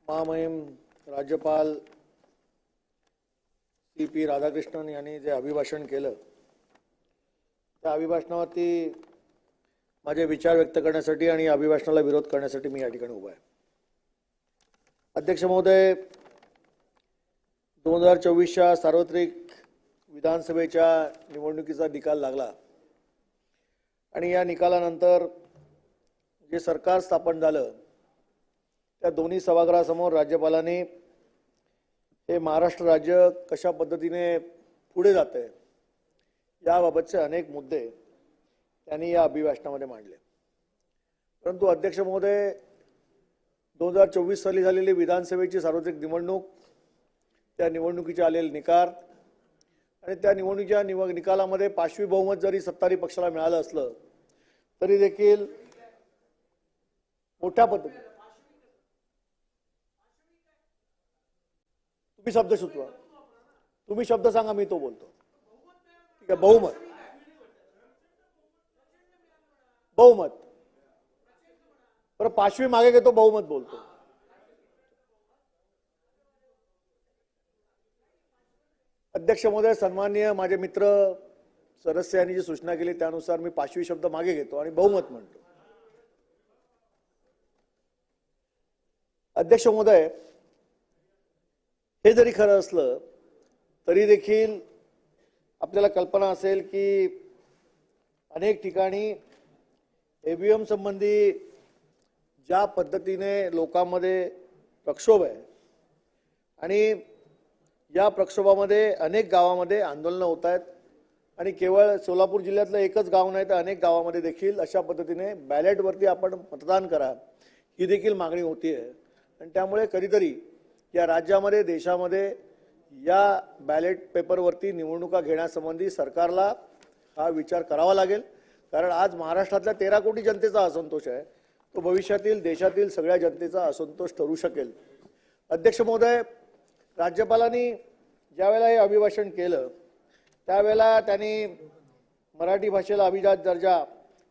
महामहिम राज्यपाल CP राधाकृष्णन यांनी जे अभिभाषण केलं त्या अभिभाषणावरती माझे विचार व्यक्त करण्यासाठी आणि अभिभाषणाला विरोध करण्यासाठी मी या ठिकाणी उभा आहे। अध्यक्ष महोदय, 2024च्या सार्वत्रिक विधानसभेच्या निवडणुकीचा निकाल लागला आणि या निकालानंतर जे सरकार स्थापन झालं त्या दोन्ही सभागृहासमोर राज्यपालांनी हे महाराष्ट्र राज्य कशा पद्धतीने पुढे जाते याबाबतचे अनेक मुद्दे त्यांनी या अभिभाषणामध्ये मांडले। परंतु अध्यक्ष महोदय, 2024 साली झालेली विधानसभेची सार्वत्रिक निवडणूक, त्या निवडणुकीचे आलेले निकाल आणि त्या निवडणुकीच्या निकालामध्ये पाचवी बहुमत जरी सत्ताधारी पक्षाला मिळालं असलं तरी देखील मोठ्या पद्धतीने तुम्ही शब्द सुचवा, तुम्ही शब्द सांगा, मी तो बोलतो। ठीक आहे, बहुमत बहुमत पर पाचवी मागे घेतो, बहुमत बोलतो। अध्यक्ष महोदय, सन्माननीय माझे मित्र सदस्य यांनी जी सूचना केली त्यानुसार मी पाचवी शब्द मागे घेतो आणि बहुमत म्हणतो। अध्यक्ष महोदय, हे जरी खरं असलं तरी देखील आपल्याला कल्पना असेल की अनेक ठिकाणी EVM संबंधी ज्या पद्धतीने लोकांमध्ये प्रक्षोभ आहे आणि या प्रक्षोभामध्ये अनेक गावामध्ये आंदोलनं होत आहेत आणि केवळ सोलापूर जिल्ह्यातलं एकच गाव नाही तर अनेक गावामध्ये देखील अशा पद्धतीने बॅलेटवरती आपण मतदान करा ही देखील मागणी होती आहे। आणि त्यामुळे कधीतरी या राज्यामध्ये देशामध्ये या बॅलेट पेपरवरती निवडणुका घेण्यासंबंधी सरकारला हा विचार करावा लागेल, कारण आज महाराष्ट्रातल्या 13 कोटी जनतेचा असंतोष आहे, तो भविष्यातील देशातील सगळ्या जनतेचा असंतोष ठरू शकेल। अध्यक्ष महोदय, राज्यपालांनी ज्यावेळेला हे अभिभाषण केलं त्यावेळेला त्यांनी मराठी भाषेला अभिजात दर्जा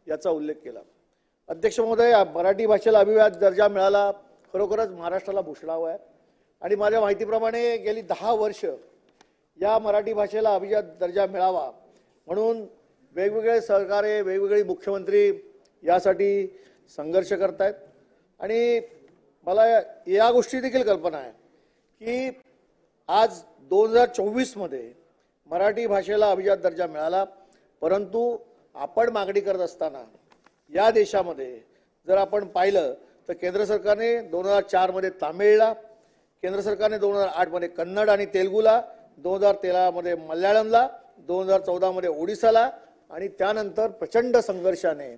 याचा उल्लेख केला। अध्यक्ष महोदय, मराठी भाषेला अभिजात दर्जा मिळाला खरोखरच महाराष्ट्राला भूषणावं आहे आणि माझ्या माहितीप्रमाणे गेली 10 वर्ष या मराठी भाषेला अभिजात दर्जा मिळावा म्हणून वेगवेगळे सरकारे, वेगवेगळे मुख्यमंत्री यासाठी संघर्ष करतायत आणि मला या गोष्टी देखील कल्पना आहे की आज 2024 मध्ये मराठी भाषेला अभिजात दर्जा मिळाला, परंतु आपण मागणी करत असताना या देशामध्ये जर आपण पाहिलं तर केंद्र सरकारने 2004 मध्ये तामिळला, केंद्र सरकारने 2008 मध्ये कन्नड आणि तेलुगुला, 2013 मध्ये मल्याळमला, 2014 मध्ये ओडिसाला आणि त्यानंतर प्रचंड संघर्षाने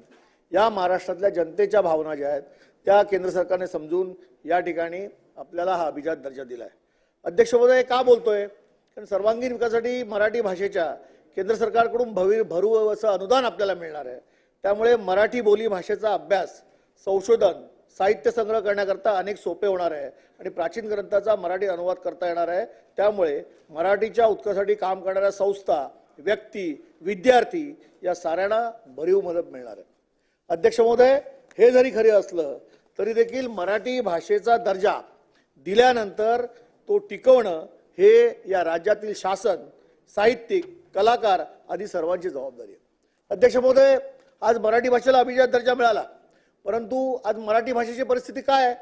या महाराष्ट्रातल्या जनतेच्या भावना ज्या आहेत त्या केंद्र सरकारने समजून या ठिकाणी आपल्याला हा अभिजात दर्जा दिलाय। अध्यक्ष महोदय, का बोलतोय? कारण सर्वांगीण विकासासाठी मराठी भाषेच्या केंद्र सरकारकडून भरीव असं अनुदान आपल्याला मिळणार आहे। त्यामुळे मराठी बोली भाषेचा अभ्यास, संशोधन, साहित्य संग्रह करण्याकरता अनेक सोपे होणार आहे आणि प्राचीन ग्रंथाचा मराठी अनुवाद करता येणार आहे। त्यामुळे मराठीच्या उत्कर्षासाठी काम करणाऱ्या संस्था, व्यक्ती, विद्यार्थी या साऱ्यांना भरीव मदत मिळणार आहे। अध्यक्ष महोदय, हे जरी खरे असलं तरी देखील मराठी भाषेचा दर्जा दिल्यानंतर तो टिकवणं हे या राज्यातील शासन, साहित्यिक, कलाकार आदी सर्वांची जबाबदारी आहे। अध्यक्ष महोदय, आज मराठी भाषेला अभिजात दर्जा मिळाला, परंतु आज मराठी भाषेची परिस्थिती काय आहे?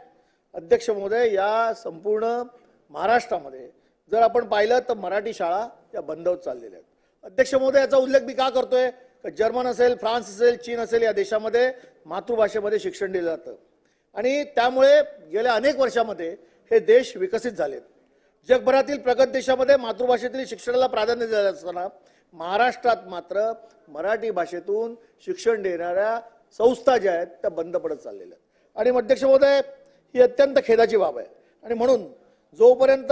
अध्यक्ष महोदय, या संपूर्ण महाराष्ट्रामध्ये जर आपण पाहिलं तर मराठी शाळा या बंद होत चाललेल्या आहेत। अध्यक्ष महोदय, याचा उल्लेख मी का करतोय? जर्मन असेल, फ्रान्स असेल, चीन असेल या देशामध्ये मातृभाषेमध्ये शिक्षण दिलं जातं आणि त्यामुळे गेल्या अनेक वर्षामध्ये हे देश विकसित झालेत। जगभरातील प्रगत देशामध्ये मातृभाषेतील शिक्षणाला प्राधान्य दिलं असताना महाराष्ट्रात मात्र मराठी भाषेतून शिक्षण देणाऱ्या संस्था ज्या आहेत त्या बंद पडत चाललेल्या आहेत आणि अध्यक्ष महोदय, ही अत्यंत खेदाची बाब आहे आणि म्हणून जोपर्यंत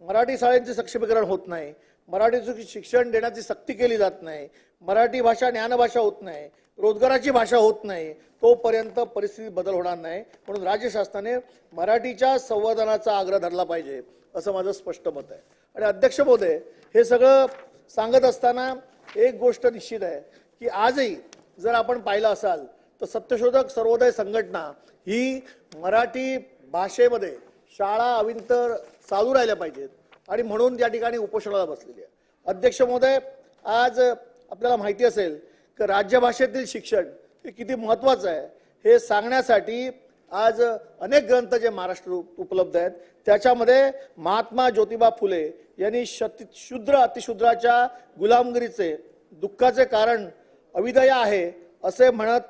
मराठी शाळांचे सक्षमीकरण होत नाही, मराठीचं शिक्षण देण्याची सक्ती केली जात नाही, मराठी भाषा ज्ञानभाषा होत नाही, रोजगाराची भाषा होत नाही, तोपर्यंत परिस्थिती बदल होणार नाही। म्हणून राज्य शासनाने मराठीच्या संवर्धनाचा आग्रह धरला पाहिजे असं माझं स्पष्ट मत आहे। आणि अध्यक्ष महोदय, हे सगळं सांगत असताना एक गोष्ट निश्चित आहे की आजही जर आपण पाहिलं असाल तर सत्यशोधक सर्वोदय संघटना ही मराठी भाषेमध्ये शाळा अविंतर चालू राहिल्या पाहिजेत आणि म्हणून या ठिकाणी उपोषणाला बसलेली आहे. अध्यक्ष महोदय, आज आपल्याला माहिती असेल की राजभाषेतील शिक्षण हे किती महत्त्वाचं आहे हे सांगण्यासाठी आज अनेक ग्रंथ जे महाराष्ट्रात उपलब्ध आहेत त्याच्यामध्ये महात्मा ज्योतिबा फुले यांनी शूद्र अतिशूद्राच्या गुलामगिरीचे दुःखाचे कारण अविदया आहे असे म्हणत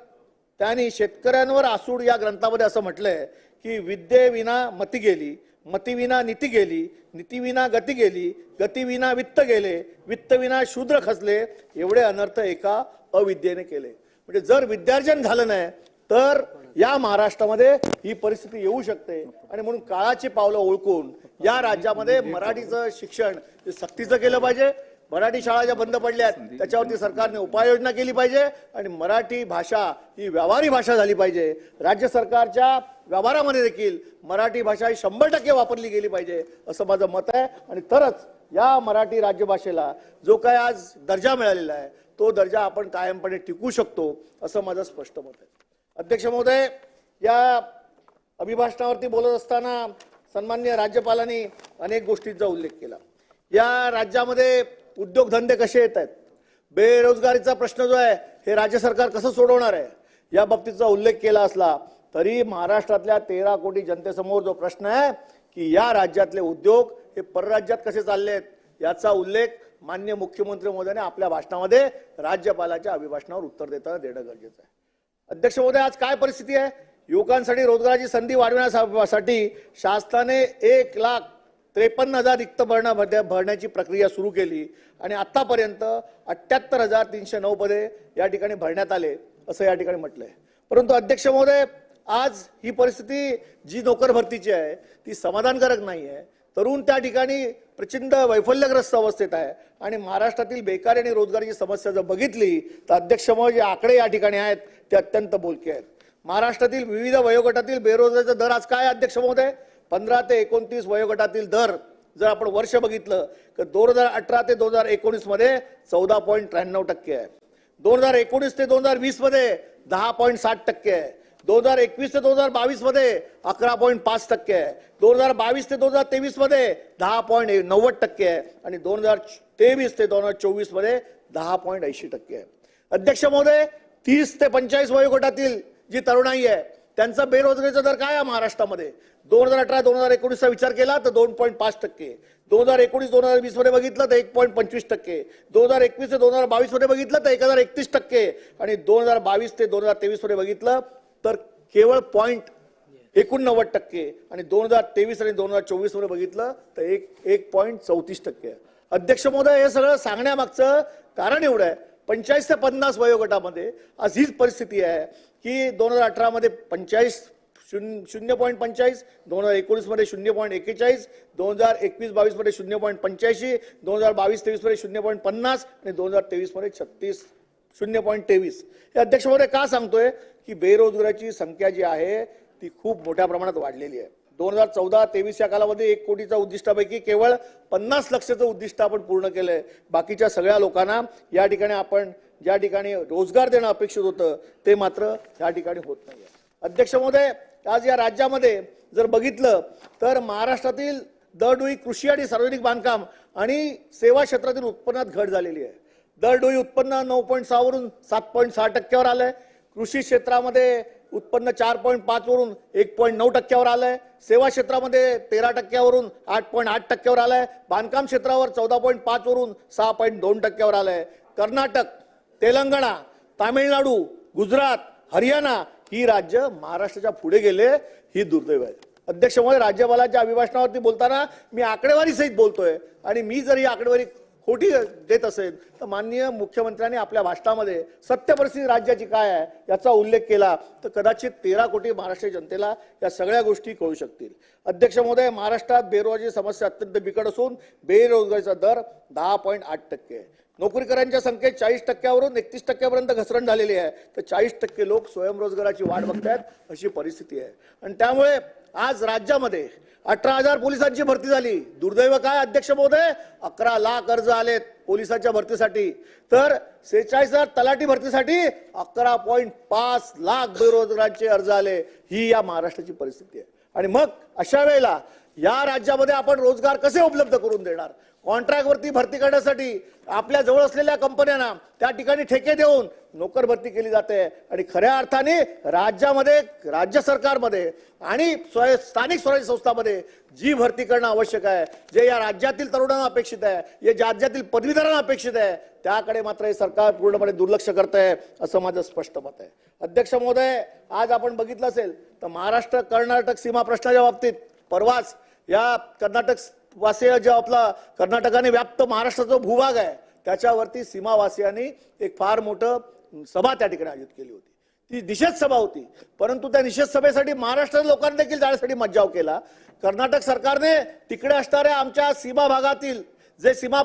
त्यांनी शेतकऱ्यांवर आसूड या ग्रंथामध्ये असं म्हटलंय की विद्येविना मती गेली, मतीविना नीती गेली, नीतीविना गती गेली, गतीविना वित्त गेले, वित्तविना शूद्र खचले, एवढे अनर्थ एका अविद्येने केले. म्हणजे जर विद्यार्जन झालं नाही तर या महाराष्ट्रामध्ये ही परिस्थिती येऊ शकते आणि म्हणून काळाची पावलं ओळखून या राज्यामध्ये मराठीचं शिक्षण सक्तीचं केलं पाहिजे. मराठी शाळा ज्या बंद पडल्या आहेत त्याच्यावरती सरकारने उपाययोजना केली पाहिजे आणि मराठी भाषा ही व्यावहारी भाषा झाली पाहिजे. राज्य सरकारच्या व्यवहारामध्ये देखील मराठी भाषा ही 100% वापरली गेली पाहिजे असं माझं मत आहे आणि तरच या मराठी राज्यभाषेला जो काय आज दर्जा मिळालेला आहे तो दर्जा आपण कायमपणे टिकवू शकतो असं माझं स्पष्ट मत आहे. अध्यक्ष महोदय, या अभिभाषणावरती बोलत असताना सन्माननीय राज्यपालांनी अनेक गोष्टींचा उल्लेख केला. या राज्यामध्ये उद्योगधंदे कसे येत आहेत, बेरोजगारीचा प्रश्न जो आहे हे राज्य सरकार कसं सोडवणार आहे या बाबतीचा उल्लेख केला असला तरी महाराष्ट्रातल्या 13 कोटी जनतेसमोर जो प्रश्न आहे की या राज्यातले उद्योग हे परराज्यात कसे चालले आहेत याचा उल्लेख माननीय मुख्यमंत्री महोदयाने आपल्या भाषणामध्ये राज्यपालाच्या अभिभाषणावर उत्तर देताना देणं गरजेचं आहे. अध्यक्ष महोदय, आज काय परिस्थिती आहे? युवकांसाठी रोजगाराची संधी वाढवण्यासाठी शासनाने 1,53,000 रिक्त भरण्याची प्रक्रिया सुरू केली आणि आतापर्यंत 78,309 पदे या ठिकाणी भरण्यात आले असं या ठिकाणी म्हटलंय. परंतु अध्यक्ष महोदय, आज ही परिस्थिती जी नोकर भरतीची आहे ती समाधानकारक नाही आहे. तरुण त्या ठिकाणी प्रचंड वैफल्यग्रस्त अवस्थेत आहे आणि महाराष्ट्रातील बेकारी आणि रोजगाराची समस्या जर बघितली तर अध्यक्ष महोदय, जे आकडे या ठिकाणी आहेत ते अत्यंत बोलके आहेत. महाराष्ट्रातील विविध वयोगटातील बेरोजगारीचा दर आज काय अध्यक्ष महोदय? 15 ते 29 वयोगटातील दर जर आपण वर्ष बघितलं तर 2018 ते 2019 मध्ये 14.93% आहे. 2019 ते 2020 मध्ये 10.60% आहे. 2021 ते 2022 मध्ये 11.5% आहे. 2022 ते 2023 मध्ये 10.90% आहे आणि 2023 ते 2024 मध्ये 10.80% आहे. अध्यक्ष महोदय, 30 ते 45 वयोगटातील जी तरुणाई आहे त्यांचा बेरोजगारीचा दर काय आहे महाराष्ट्रामध्ये? 2018-2019चा विचार केला तर 2.5%, 2019-2020 मध्ये बघितलं तर 1.25%, 2021 ते 2022 मध्ये बघितलं तर 1,031% आणि 2022 ते 2023 मध्ये बघितलं तर केवळ 0.89% आणि 2023 आणि 2024 मध्ये बघितलं तर 1.34%. अध्यक्ष महोदय, हे सगळं सांगण्यामागचं कारण एवढं आहे 45 ते 50 वयोगटामध्ये आज हीच परिस्थिती आहे की 2018 मध्ये 0.45, 2019 मध्ये 0.41, 2021-22 मध्ये 0.85, 2022-23 मध्ये 0.50 आणि 2023 मध्ये 0.23. हे अध्यक्ष महोदय का सांगतोय की बेरोजगाराची संख्या जी आहे ती खूप मोठ्या प्रमाणात वाढलेली आहे. 2014-23 या कालामध्ये 1 कोटीच्या उद्दिष्टापैकी केवळ 50 लक्षाचं उद्दिष्ट आपण पूर्ण केलंय. बाकीच्या सगळ्या लोकांना या ठिकाणी आपण ज्या ठिकाणी रोजगार देणं अपेक्षित होतं ते मात्र या ठिकाणी होत नाहीये. अध्यक्ष महोदय, आज या राज्यामध्ये जर बघितलं तर महाराष्ट्रातील दरडोई कृषी आणि सार्वजनिक बांधकाम आणि सेवा क्षेत्रातील उत्पन्नात घट झालेली आहे. दरडोई उत्पन्न 9.6 वरून 7.6% आलंय. कृषी क्षेत्रामध्ये उत्पन्न 4.5 वरून 1.9% आलंय. सेवा क्षेत्रामध्ये 13% वरून 8.8% आलंय. बांधकाम क्षेत्रावर 14.5 वरून 6.2% आलंय. कर्नाटक, तेलंगणा, तामिळनाडू, गुजरात, हरियाणा ही राज्य महाराष्ट्राच्या पुढे गेले. ही दुर्दैव आहे. अध्यक्ष महोदय, राज्यपालाच्या अभिभाषणावरती बोलताना मी आकडेवारी सहित बोलतोय आणि मी जर ही आकडेवारी खोटी देत असेल तर माननीय मुख्यमंत्र्यांनी आपल्या भाषणामध्ये सत्य परिस्थिती राज्याची काय आहे याचा उल्लेख केला तर कदाचित 13 कोटी महाराष्ट्रीय जनतेला या सगळ्या गोष्टी कळू शकतील. अध्यक्ष महोदय, महाराष्ट्रात बेरोजगारी समस्या अत्यंत बिकट असून बेरोजगारीचा दर 10.8% आहे. नोकरीकरांच्या संख्येत 40% वरून 31% पर्यंत घसरण झालेली आहे तर 40% लोक स्वयंरोजगाराची वाट बघतायत अशी परिस्थिती आहे. आणि त्यामुळे आज राज्यामध्ये 18,000 पोलिसांची भरती झाली. दुर्दैव काय अध्यक्ष महोदय, 11 लाख अर्ज आलेत पोलिसांच्या भरतीसाठी तर 46,000 तलाठी भरतीसाठी 11.5 लाख बेरोजगारांचे अर्ज आले. ही या महाराष्ट्राची परिस्थिती आहे. आणि मग अशा वेळेला या राज्यामध्ये आपण रोजगार कसे उपलब्ध करून देणार? कॉन्ट्रॅक्टवरती भरती करण्यासाठी आपल्या जवळ असलेल्या कंपन्यांना त्या ठिकाणी ठेके देऊन नोकर भरती केली जाते आणि खऱ्या अर्थाने राज्यामध्ये, राज्य सरकारमध्ये आणि स्थानिक स्वराज्य संस्थांमध्ये जी भरती करणं आवश्यक आहे, जे या राज्यातील तरुणांना अपेक्षित आहे, जे राज्यातील पदवीधरांना अपेक्षित आहे, त्याकडे मात्र हे सरकार पूर्णपणे दुर्लक्ष करत आहे असं माझं स्पष्ट मत आहे. अध्यक्ष महोदय, आज आपण बघितलं असेल तर महाराष्ट्र कर्नाटक सीमा प्रश्नाच्या बाबतीत परवाच या कर्नाटक वासीय जो आपला कर्नाटकाने व्याप्त महाराष्ट्राचा भूभाग आहे त्याच्यावरती सीमावासियांनी एक फार मोठं सभा त्या ठिकाणी आयोजित केली होती. ती निषेध सभा होती, परंतु त्या निषेध सभेसाठी महाराष्ट्रातील लोकांनी देखील जाण्यासाठी मज्जाव केला. कर्नाटक सरकारने तिकडे असणाऱ्या आमच्या सीमा भागातील जे सीमा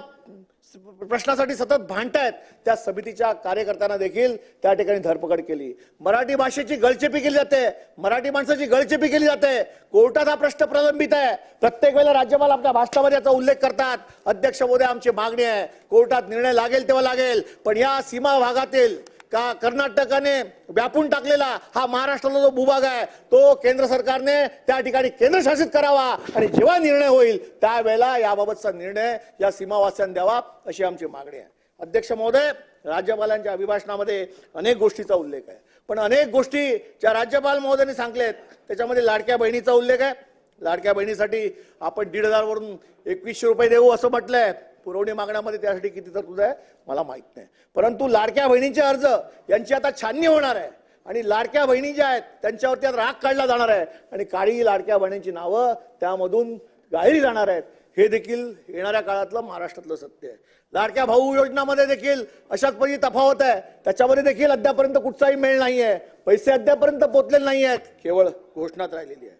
प्रश्नासाठी सतत भांडतायत त्या समितीच्या कार्यकर्त्यांना देखील त्या ठिकाणी धरपकड केली. मराठी भाषेची गळचेपी केली जाते, मराठी माणसाची गळचेपी केली जाते. कोर्टात हा प्रश्न प्रलंबित आहे. प्रत्येक वेळेला राज्यपाल आपल्या भाषणामध्ये याचा उल्लेख करतात. अध्यक्ष महोदय, आमची मागणी आहे कोर्टात निर्णय लागेल तेव्हा लागेल, पण या सीमा भागातील का कर्नाटकाने व्यापून टाकलेला हा महाराष्ट्राचा जो भूभाग आहे तो केंद्र सरकारने त्या ठिकाणी केंद्रशासित करावा आणि जेव्हा निर्णय होईल त्यावेळेला याबाबतचा निर्णय या सीमावासियांना द्यावा अशी आमची मागणी आहे. अध्यक्ष महोदय, राज्यपालांच्या अभिभाषणामध्ये अनेक गोष्टीचा उल्लेख आहे, पण अनेक गोष्टी ज्या राज्यपाल महोदयांनी सांगितल्यात त्याच्यामध्ये लाडक्या बहिणीचा उल्लेख आहे. लाडक्या बहिणीसाठी आपण 1,500 वरून 2100 रुपये देऊ असं म्हटलंय. पुरवणी मागण्यामध्ये त्यासाठी किती तरतूद आहे मला माहित नाही, परंतु लाडक्या बहिणींचे अर्ज यांची आता छाननी होणार आहे आणि लाडक्या बहिणी ज्या आहेत त्यांच्यावरती आता राग काढला जाणार आहे आणि काळी लाडक्या बहिणींची नावं त्यामधून गाळली जाणार आहेत. हे देखील येणाऱ्या काळातलं महाराष्ट्रातलं सत्य आहे. लाडक्या भाऊ योजनामध्ये देखील अशाच पद्धती तफावत आहे. त्याच्यामध्ये देखील अद्यापर्यंत कुठचाही मेळ नाही आहे. पैसे अद्यापर्यंत पोचलेले नाही आहेत, केवळ घोषणाच राहिलेली आहे.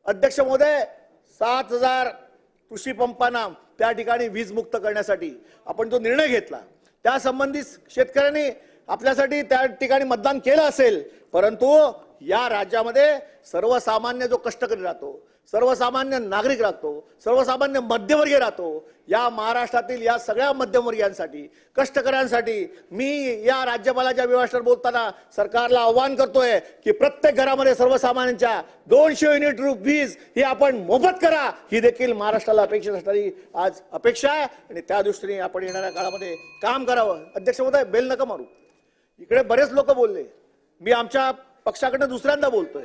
अध्यक्ष महोदय, 7,000 कृषी पंपांना त्या ठिकाणी वीज मुक्त करण्यासाठी आपण जो निर्णय घेतला त्या संबंधित शेतकऱ्यांनी आपल्यासाठी त्या ठिकाणी मतदान केलं असेल, परंतु या राज्यामध्ये सर्वसामान्य जो कष्टकरी राहतो, सर्वसामान्य नागरिक राहतो, सर्वसामान्य मध्यमवर्गीय राहतो, या महाराष्ट्रातील या सगळ्या मध्यमवर्गीयांसाठी, कष्टकऱ्यांसाठी मी या राज्यपालाच्या अभिभाषणावर बोलताना सरकारला आव्हान करतोय की प्रत्येक घरामध्ये सर्वसामान्यांच्या 200 युनिट वीज ही आपण मोफत करा. ही देखील महाराष्ट्राला अपेक्षित असणारी आज अपेक्षा आहे आणि त्या दृष्टीने आपण येणाऱ्या काळामध्ये काम करावं. अध्यक्ष महोदय, बेल नका मारू. इकडे बरेच लोक बोलले, मी आमच्या पक्षाकडनं दुसऱ्यांदा बोलतोय.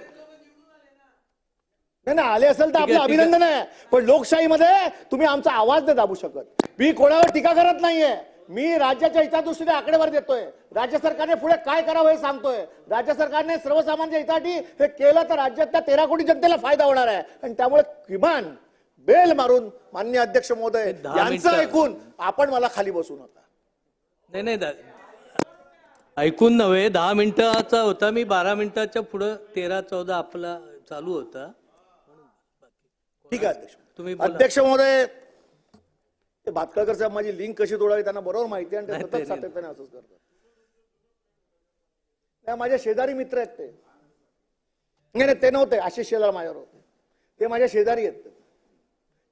नाही आले असेल तर आपलं अभिनंदन आहे, पण लोकशाहीमध्ये तुम्ही आमचा आवाज नाही दाबू शकत. मी कोणावर टीका करत नाहीये, मी राज्याच्या हिता दृष्टीने आकडेवारी देतोय. राज्य सरकारने पुढे काय करावं हे सांगतोय. राज्य सरकारने सर्वसामान्य हितासाठी हे केलं तर राज्यातल्या 13 कोटी जनतेला फायदा होणार आहे आणि त्यामुळे किमान बेल मारून माननीय अध्यक्ष महोदय यांचं ऐकून आपण मला खाली बसू नका. नाही ऐकून नव्हे, 10 मिनिटाचा होता, मी 12 मिनिटाच्या पुढे 13-14 आपला चालू होता. ठीक आहे अध्यक्ष. तुम्ही अध्यक्ष महोदय, ते भातखळकर साहेब माझी लिंक कशी तोडावी त्यांना बरोबर माहिती आहे आणि ते सतत सातत्याने असंच करतात. त्या माझे शेजारी मित्र आहेत ते. नाही ते नव्हते, आशिष शेलार माझ्यावर होते, ते माझ्या शेजारी आहेत.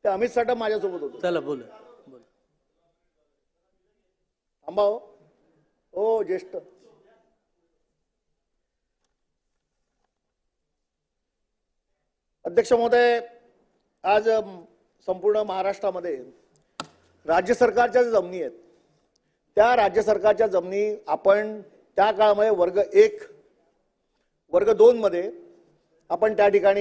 ते अमित साटम माझ्यासोबत होते. चला बोला. थांबा हो ज्येष्ठ. अध्यक्ष महोदय, आज संपूर्ण महाराष्ट्रामध्ये राज्य सरकारच्या ज्या जमिनी आहेत त्या राज्य सरकारच्या जमिनी आपण त्या काळामध्ये वर्ग 1 वर्ग 2 मध्ये आपण त्या ठिकाणी